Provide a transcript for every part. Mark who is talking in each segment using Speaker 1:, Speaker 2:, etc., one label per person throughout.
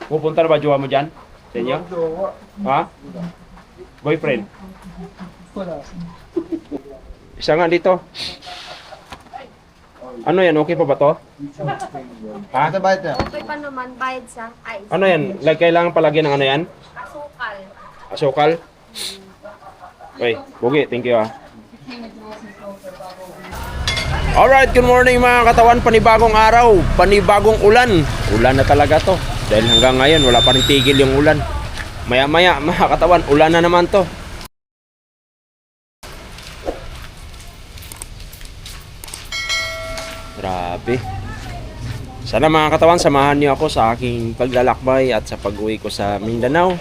Speaker 1: Pupunta na ba jowa mo dyan? Sa inyo? Ha? Boyfriend? Isa nga dito. Ano yan? Okay pa ba to? Ha?
Speaker 2: Okay pa naman, bayad sa ice.
Speaker 1: Ano yan? Like, kailangan palagyan ng ano yan?
Speaker 2: Asukal.
Speaker 1: Asukal? Okay, Bugi, thank you ah. Alright, good morning mga katawan. Panibagong araw, panibagong ulan. Ulan na talaga to. Dahil hanggang ngayon, wala pa rin tigil yung ulan. Maya-maya mga katawan, ulan na naman to. Grabe. Sana mga katawan, samahan niyo ako sa aking paglalakbay at sa pag-uwi ko sa Mindanao.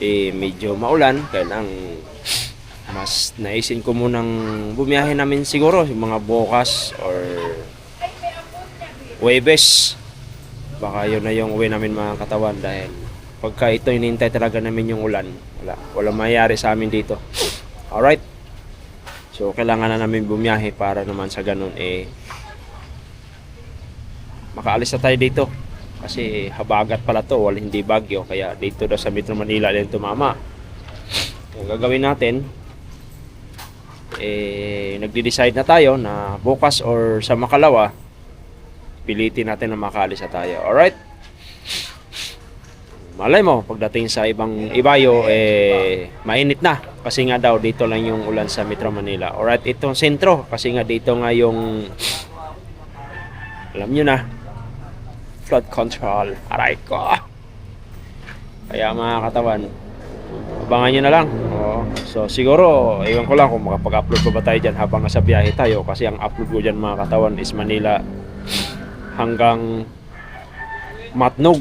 Speaker 1: Medyo maulan, kaya lang mas naisin ko munang bumiyahe namin siguro yung mga bukas or Huwebes. Baka yun na yung uwi namin mga katawan dahil pagka ito hinihintay talaga namin yung ulan, walang mayayari sa amin dito. Alright, so kailangan na namin bumiyahe para naman sa ganun makaalis na tayo dito kasi habagat pala to, wala, hindi bagyo, kaya dito daw sa Metro Manila din tumama. Yung gagawin natin, nagde-decide na tayo na bukas or sa makalawa pilitin natin na makaalis na tayo. Alright, malay mo pagdating sa ibang ibayo mainit na kasi nga daw dito lang yung ulan sa Metro Manila. Alright, itong sentro kasi nga dito nga yung alam nyo na, flood control. Aray ko. Kaya mga katawan, abangan nyo na lang. So siguro, iwan ko lang kung makapag-upload pa ba tayo dyan habang nasa biyahe tayo. Kasi ang upload ko dyan mga katawan is Manila hanggang Matnog.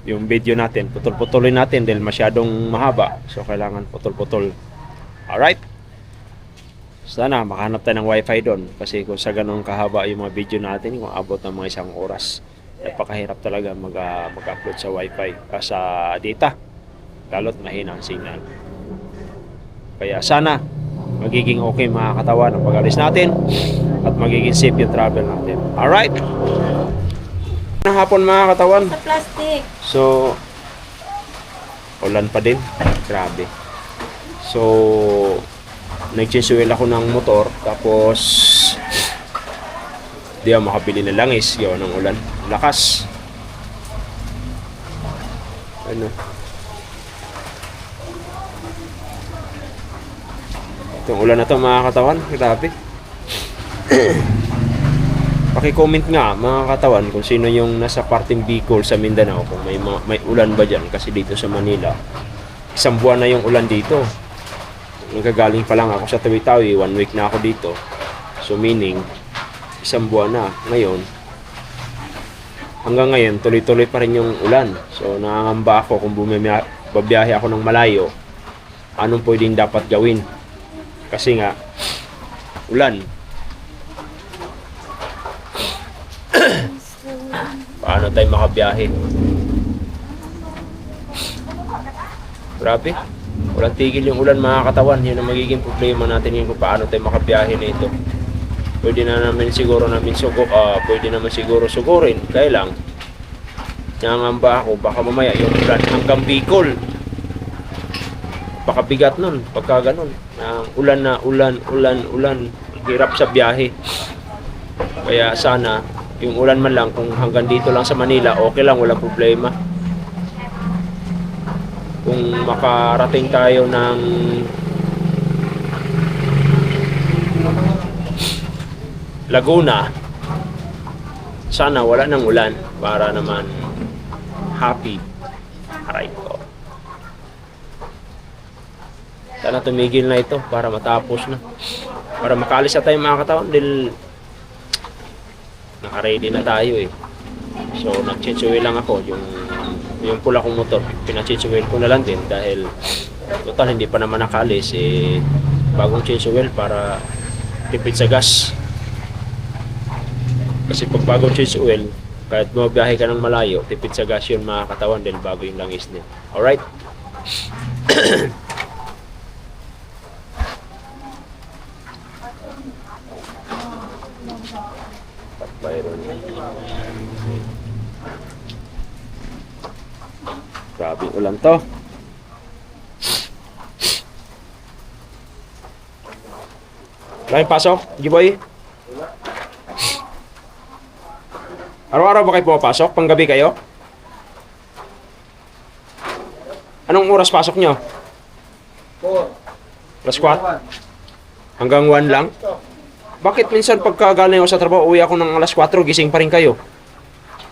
Speaker 1: Yung video natin, putol-putulin natin dahil masyadong mahaba. So kailangan putol-putol. Alright. Sana makahanap tayo ng wifi doon. Kasi kung sa ganun kahaba yung mga video natin, kung abot ng mga 1 oras, napakahirap talaga mag-upload sa wifi sa data, lalo't mahina ang signal. Kaya sana magiging okay mga katawan ang pag-alis natin at magiging safe yung travel natin. Alright, ng hapon mga katawan.
Speaker 2: Sa plastic.
Speaker 1: So ulan pa din, grabe. So nag-change ako ng motor, tapos di ako makabili ng langis gawa ng ulan, lakas. Ano, itong ulan na to mga katawan, grabe. Paki-comment nga mga katawan kung sino yung nasa parting Bicol sa Mindanao, kung may ulan ba dyan, kasi dito sa Manila 1 buwan na yung ulan dito. Nagagaling pa lang ako sa Tawi-Tawi, 1 week na ako dito, so meaning 1 buwan na. Ngayon, hanggang ngayon, tuloy-tuloy pa rin yung ulan. So, nangangamba ako kung babiyahe ako ng malayo, anong pwedeng dapat gawin? Kasi nga, ulan. Paano tayo makabiyahe? Grabe. Walang tigil yung ulan mga katawan. Yun ang magiging problema natin yun kung paano tayo makabiyahe nito. Pwede naman siguro sugurin. Kaya lang, nangangamba ako, baka mamaya yung ulan hanggang Bicol. Baka bigat nun, pagka ganun. Ulan. Hirap sa biyahe. Kaya sana, yung ulan man lang, kung hanggang dito lang sa Manila, okay lang, walang problema. Kung makarating tayo ng Laguna, sana wala nang ulan para naman happy. Aray ko. Sana tumigil na ito para matapos na. Para makaalis na tayo mga katawan dahil naka-ready na tayo eh. So nag-change oil lang ako, yung pula kong motor, pina-change oil ko na lang din dahil total hindi pa naman nakaalis bagong change oil para tipid sa gas. Kasi pag bagong change oil, kahit bumabiyahe ka ng malayo, tipid sa gas yun mga katawan dahil bago yung langis niya. Alright? Byron. Grabe ulan to. Lain pasok, Giboy? Araw-araw ba kayo pumapasok? Panggabi kayo? Anong oras pasok nyo? 4. Alas 4? Hanggang 1 lang? Bakit minsan pagka galing ako sa trabaho, uwi ako ng alas 4, gising pa rin kayo?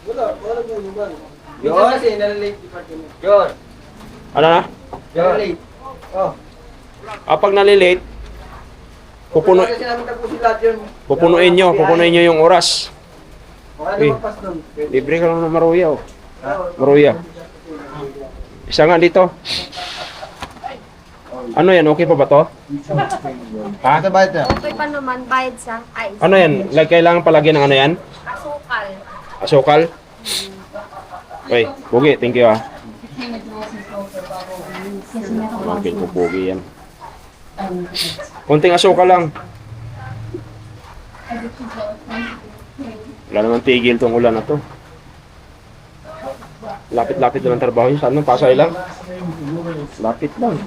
Speaker 3: Wala naman. Minsan kasi nalilate department. Yun.
Speaker 1: Ano na?
Speaker 3: Nalilate. Oh.
Speaker 1: Pag nalilate,
Speaker 3: Kasi namin tapusin lahat yun.
Speaker 1: pupunuin nyo yung oras.
Speaker 3: Baka
Speaker 1: Eh.
Speaker 3: lumagpas nun.
Speaker 1: Libre ka lang ng maruya, oh.
Speaker 3: Ha?
Speaker 1: Maruya. Isa nga dito. Ano yan? Okay pa ba to? Ha?
Speaker 3: Ito ba ito?
Speaker 2: Okay pa naman, bayad sa ice.
Speaker 1: Ano yan? Like, kailangan palagi ng ano yan?
Speaker 2: Asukal.
Speaker 1: Asukal? Okay, Bugi, thank you ah. Bakit ko Bugi yan? Konting asukal lang. Wala naman tigil tong ulan na to. Lapit-lapit lang ang trabaho yun. Saan nang Pasay lang? Lapit lang.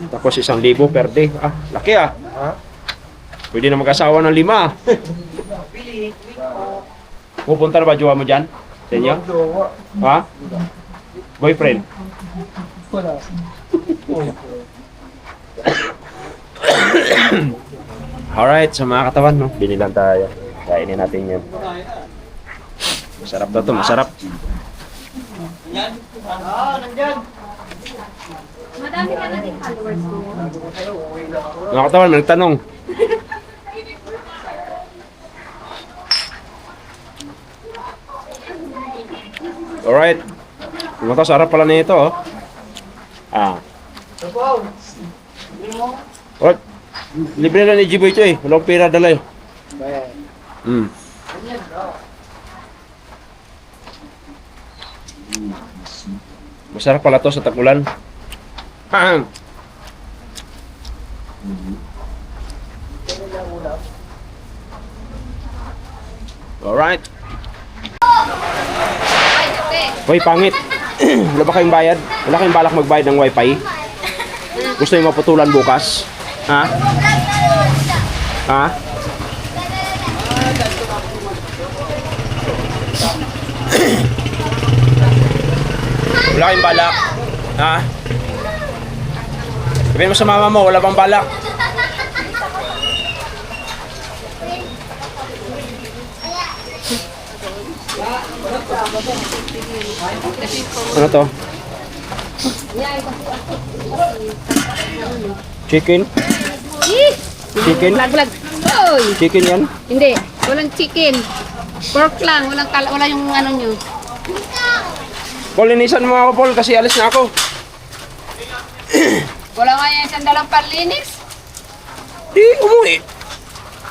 Speaker 1: Tapos 1,000 per day. Ah, laki ah.
Speaker 3: Ha?
Speaker 1: Pwede na mag-asawa ng 5. Pupunta na ba jowa mo dyan? Sa inyo? Ha? Boyfriend? Alright, so mga katawan, no? Binilan tayo. Kainin natin yan. Masarap daw to, masarap.
Speaker 2: Madami ka na din followers mo.
Speaker 1: Mga katawan, may nagtanong. Alright. Yung to, sarap pala nito, oh. Alright. Libre na ni Jiboy ito eh. Walang pera dala eh. Masarap pala to sa tag-ulan. Alright. Hoy, pangit. Wala ba kayong bayad? Wala kayong balak magbayad ng wifi? Gusto niyo maputulan bukas? Ha? Ha? Wala kayong balak? Ha? Sabihin mo sa mama mo, wala bang balak? Ano to? Chicken? Chicken?
Speaker 4: Laglag. Oy!
Speaker 1: Chicken yan?
Speaker 4: Hindi. Walang chicken. Pork lang. Wala yung ano nyo.
Speaker 1: Paul, linisan mo ako, Paul, kasi alis na ako.
Speaker 4: Wala nga yan isang dalang panlinis.
Speaker 1: Di, umuwi.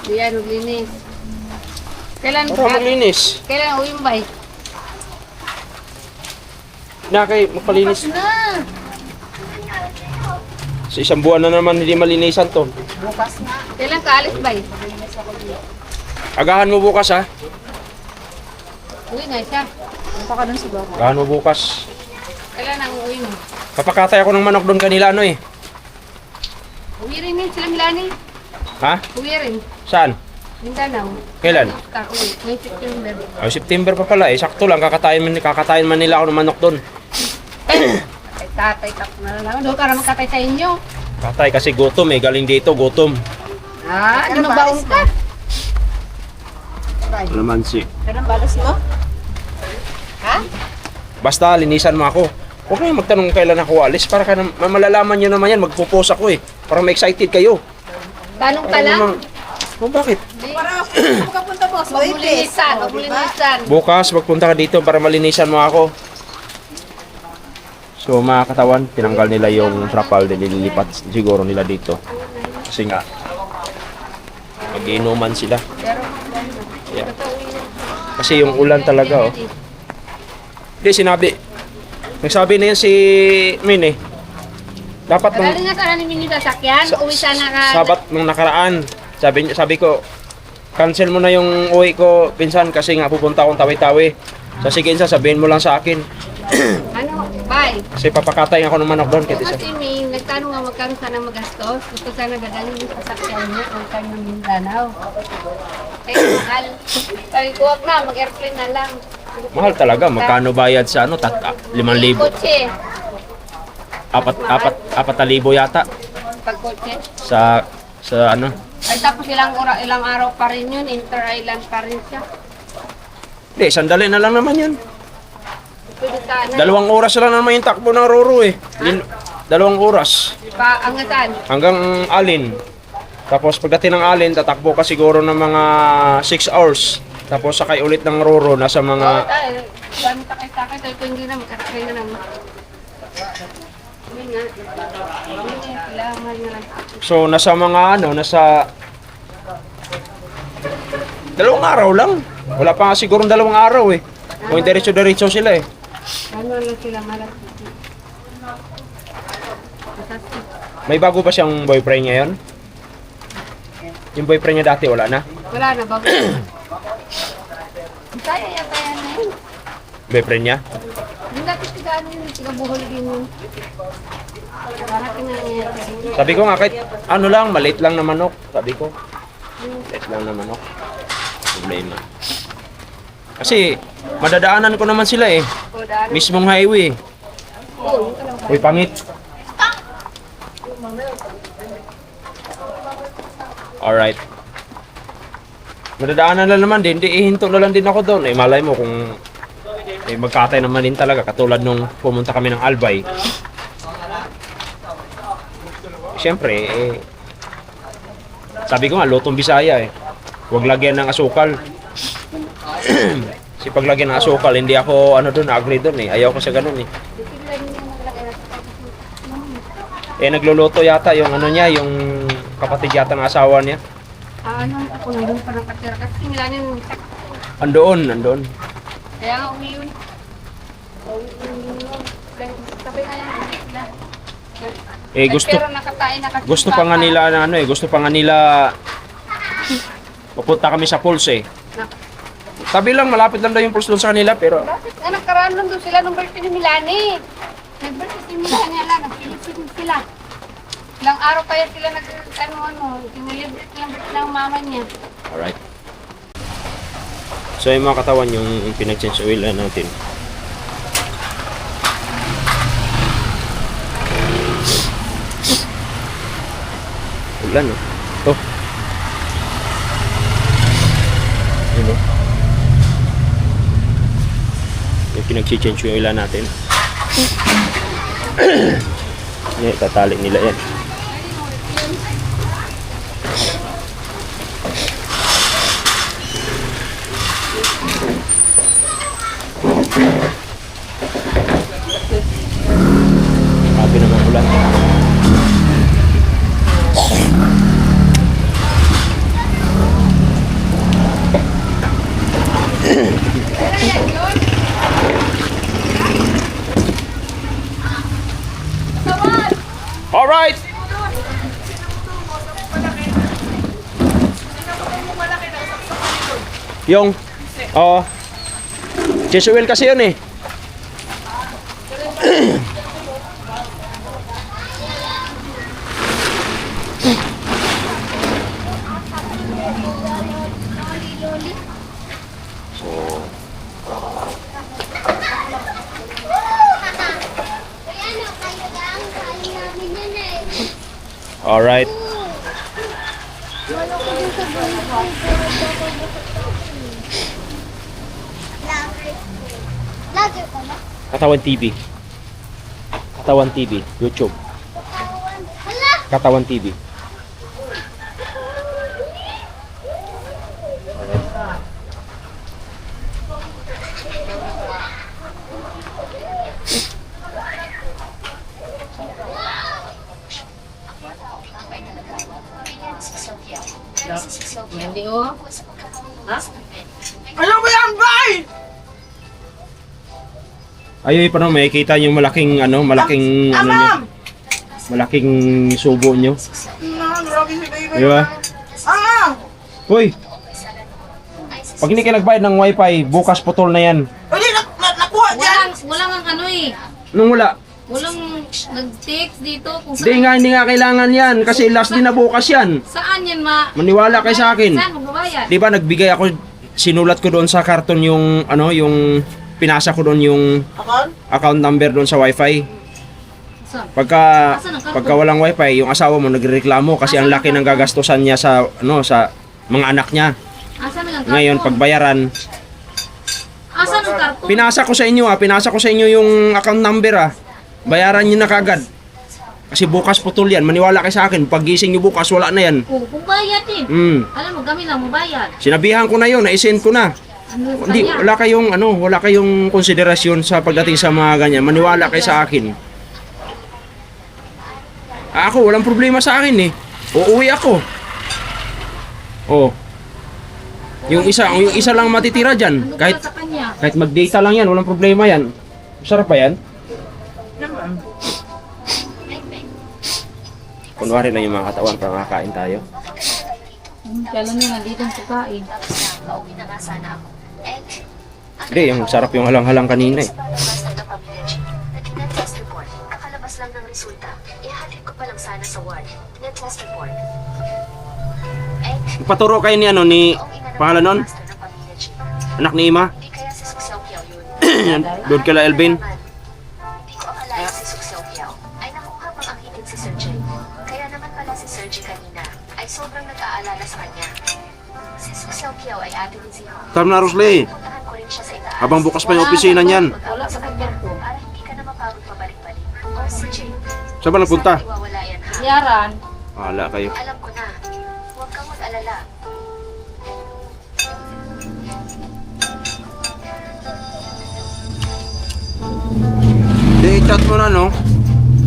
Speaker 4: Hindi yan, maglinis. Kailan,
Speaker 1: Para maglinis.
Speaker 4: kailan uwi mo ba eh?
Speaker 1: Na kay magpalinis.
Speaker 4: Na!
Speaker 1: Sa isang buwan na naman hindi malinisan to.
Speaker 4: Kailan ka alis ba eh?
Speaker 1: Agahan mo bukas ha.
Speaker 4: Uwi nga siya. Punta ka dun sa bako.
Speaker 1: Agahan mo bukas.
Speaker 4: Kailan ang uwi mo?
Speaker 1: Kapakatay ako ng manok doon kanila ano eh.
Speaker 4: Uwi rin yun sila Milani.
Speaker 1: Ha?
Speaker 4: Uwi rin.
Speaker 1: Saan?
Speaker 4: Mindanao.
Speaker 1: Kailan?
Speaker 4: Uwi. May September.
Speaker 1: Ay, September pa pala eh. Sakto lang, kakatayin man nila ako ng manok doon.
Speaker 4: Ay, tatay tap na lang. Doon ka naman katay sa inyo.
Speaker 1: Katay kasi gutom eh. Galing dito, gutom.
Speaker 4: Ah, ano baon ka?
Speaker 1: Alamansi.
Speaker 4: Anong balas mo? Ha?
Speaker 1: Basta, linisan mo ako. Huwag kayong magtanong kailan ako alis para malalaman nyo naman yan. Magpo-post ako eh. Para ma-excited kayo.
Speaker 4: Tanong ka
Speaker 1: Para
Speaker 4: lang?
Speaker 1: namang- Oh, bakit?
Speaker 4: Magkapunta boss. Magulinisan. Magulinisan.
Speaker 1: Bukas, magpunta ka dito para malinisan mo ako. So, mga katawan, tinanggal nila yung trapal, nililipat siguro nila dito. Kasi nga, mag-inuman sila. Yeah. Kasi yung ulan talaga, oh. Hindi, nagsabi na yan si Min eh. Dapat nung
Speaker 4: Tagalin nga sana ni Minnie sasakyan. Uwi sana ka.
Speaker 1: Sabat nung nakaraan, sabi ko, cancel mo na yung uwi ko, pinsan, kasi nga pupunta akong Tawi-Tawi. So sige Insa, sabihin mo lang sa akin.
Speaker 4: Ano? Bye.
Speaker 1: Kasi papakatay ako ng manok doon. Kaya Insa.
Speaker 4: Kasi may nagtanong nga magkano sana magastos. Gusto sana dadalhin yung sasakyan niya kung kano ng Mindanao. Eh, mahal. Sabi ko, wag na, mag-airplane na lang.
Speaker 1: Mahal talaga. Magkano bayad sa ano? 5,000.
Speaker 4: Kotse.
Speaker 1: 4,000 yata.
Speaker 4: Pag kotse.
Speaker 1: Sa ano?
Speaker 4: Ay, tapos ilang araw pa rin yun. Inter-island pa rin siya.
Speaker 1: Hindi, sandali na lang naman yun.
Speaker 4: Pwede sana.
Speaker 1: 2 oras lang naman yung takbo ng Roro eh. 2 oras.
Speaker 4: Paangatan.
Speaker 1: Hanggang Alin. Tapos pagdating ng Alin, tatakbo ka siguro ng mga 6 hours. Tapos sakay ulit ng Roro, nasa
Speaker 4: Oo,
Speaker 1: mga...
Speaker 4: tayo. Dami takay-takay. Tayo kung hindi na, magkakay na naman. Hindi nga. Hindi nga, kailangan na lang.
Speaker 1: So nasa mga ano, nasa 2 araw lang. Wala pa nga siguro 2 araw eh. Kung diretso-diretso sila eh.
Speaker 4: Ano lang sila malas.
Speaker 1: May bago pa siyang boyfriend ngayon? Yung boyfriend niya dati wala na?
Speaker 4: Wala na, bago. Kaya yata yan na yun.
Speaker 1: Boyfriend niya?
Speaker 4: Yung dati tigaan yun, tigabuhol din yun. Parating na yan.
Speaker 1: Sabi ko nga kahit ano lang, maliit lang na manok. Sabi ko, maliit lang na manok. Problema. Kasi madadaanan ko naman sila eh.
Speaker 4: O, daan.
Speaker 1: Mismong highway.
Speaker 4: Oo, yun ka lang.
Speaker 1: Uy, pangit. Alright. Madadaanan lang naman din. Di ihinto na lang din ako doon. Eh, malay mo kung magkatay naman din talaga. Katulad nung pumunta kami ng Albay. Siyempre, sabi ko nga, lutong Bisaya eh. Huwag lagyan ng asukal. Kasi pag lagyan ng asukal, hindi ako agree doon eh. Ayaw ko sa ganun eh. Nagluluto yata yung niya, yung kapatid yata ng asawa niya.
Speaker 4: Ano, ako nandun pa ng katira. Kasi tingnan yun.
Speaker 1: Andoon.
Speaker 4: Kaya nga umiyon. Sabi nga yan, sila. Pero nakatain na kasi.
Speaker 1: Gusto pa nga nila gusto pa nga nila pupunta kami sa Pulse eh. Sabi lang, malapit lang daw yung Pulse doon sa kanila, pero
Speaker 4: Nakaraan lang doon sila nung birthday ni Milani. Nag-birthday si Milani, nag-Philippines sila. Ilang araw kaya sila sinilibre silang birthday ng mama niya.
Speaker 1: alright. So yung mga katawan yung pinag-change oil natin. Ulan no? Ito. Yun no? Yung pinag-change yung oil natin. Yan, tatali nila yan. Sabi naman ulan. All right. Yung Jesuel kasi yun eh. All right.
Speaker 2: Vlogger ka na?
Speaker 1: Katawan TV. Katawan TV, YouTube.
Speaker 2: Hala!
Speaker 1: Katawan TV.
Speaker 4: Hindi oh. Ha?
Speaker 3: Ano ba yan, bay?
Speaker 1: Ayun pa no, may kita yung malaking niya. Malaking subo nyo.
Speaker 3: Grabe si baby.
Speaker 1: Di ba?
Speaker 3: Ah!
Speaker 1: Hoy! Pag hindi kayo nagbayad ng wifi, bukas putol na yan.
Speaker 3: Hindi
Speaker 5: Wala kang ano eh.
Speaker 1: Nung wala.
Speaker 5: Walang nag-text dito kung
Speaker 1: Hindi nga kailangan yan kasi last din na bukas yan.
Speaker 5: Saan yan
Speaker 1: Maniwala kayo sa akin.
Speaker 5: Saan magbabayad?
Speaker 1: Di ba nagbigay ako, sinulat ko doon sa karton yung yung pinasa ko doon yung account number doon sa wifi.
Speaker 5: Saan?
Speaker 1: Pagka walang wifi, yung asawa mo nagrereklamo kasi ang laki ng gagastusan niya sa sa mga anak niya.
Speaker 5: Asan ang karton?
Speaker 1: Ngayon pagbayaran,
Speaker 5: Asan ang karton?
Speaker 1: pinasa ko sa inyo yung account number Bayaran niyo na kagad. Kasi bukas putol yan. Maniwala kayo sa akin. Pag gising niyo bukas, wala na yan.
Speaker 5: Oo, kung bayad eh. Alam mo, kami lang mabayad.
Speaker 1: Sinabihan ko na yun. Na-send ko na.
Speaker 5: Ano
Speaker 1: Hindi,
Speaker 5: kanya?
Speaker 1: wala kayong konsiderasyon sa pagdating sa mga ganyan. Maniwala kayo sa akin. Ako, walang problema sa akin eh. Uuwi ako. Oh. Yung isa lang matitira
Speaker 5: Ano
Speaker 1: dyan.
Speaker 5: pala sa kanya?
Speaker 1: Kahit mag-data lang yan, walang problema yan. Masarap ba yan? Kunwari lang yung mga katawan para makakain tayo.
Speaker 5: Kailan nyo nandito ang pagkain?
Speaker 2: Pauwi na nga sana ako.
Speaker 1: Hindi, yung sarap yung halang-halang kanina eh.
Speaker 2: Palabas na ng pamilya G. Nag-net test report. Kakalabas lang ng resulta. Ihatid ko pa lang sana sa ward. Net test report.
Speaker 1: Paturo kayo ni ni pangalan nun?
Speaker 2: Master ng pamilya G.
Speaker 1: Anak ni Ima?
Speaker 2: Hindi kaya si Suksyaw Kiao yun.
Speaker 1: Doon kala Elvin.
Speaker 2: Hindi ko akalain si Suksyaw Kiao ay nakuha pang akitin si Sir Jay. Kaya naman pala si Sir Jay kanina ay sobrang nag-aalala sa kanya. Si Suksyaw Kiao ay ate ni Ziho.
Speaker 1: Tama na, Rosley.
Speaker 2: Puntahan ko rin siya sa itaas.
Speaker 1: Habang bukas pa yung opisina niyan.
Speaker 5: Wala sa kanya ko.
Speaker 2: Para hindi ka na mapagod pabalik-balik. O si Jay.
Speaker 1: Saan ba nagpunta?
Speaker 2: Sana iwawala yan ha.
Speaker 5: Yaran.
Speaker 1: Wala kayo.
Speaker 2: Alam ko na. Huwag kang mag-alala.
Speaker 1: I-chat mo na, no?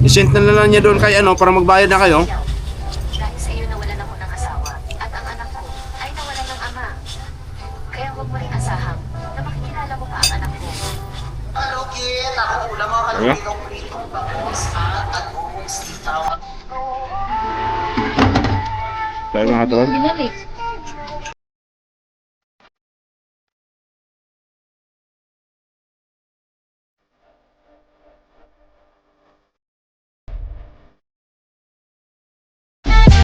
Speaker 1: I-send na lang niya doon kay para magbayad na kayo.
Speaker 2: Dahil sa iyo nawalan ako ng asawa at ang anak ko ay nawalan ng ama. Kaya huwag mo rin asahang na makikilala mo pa ang anak mo.
Speaker 1: Ano? Tayo mga katawan.
Speaker 5: Binalik.